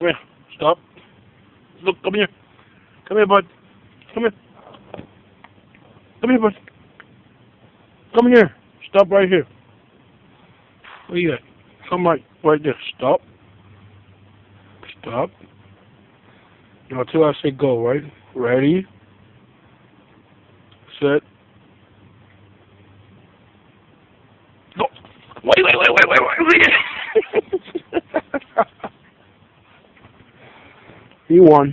Come here. Stop. Look, come here. Come here, bud. Come here. Come here, bud. Come here. Stop right here. Where you at? Come right there. Stop. Stop. Now, until I say go, right? Ready? Set. Go. Wait. He won.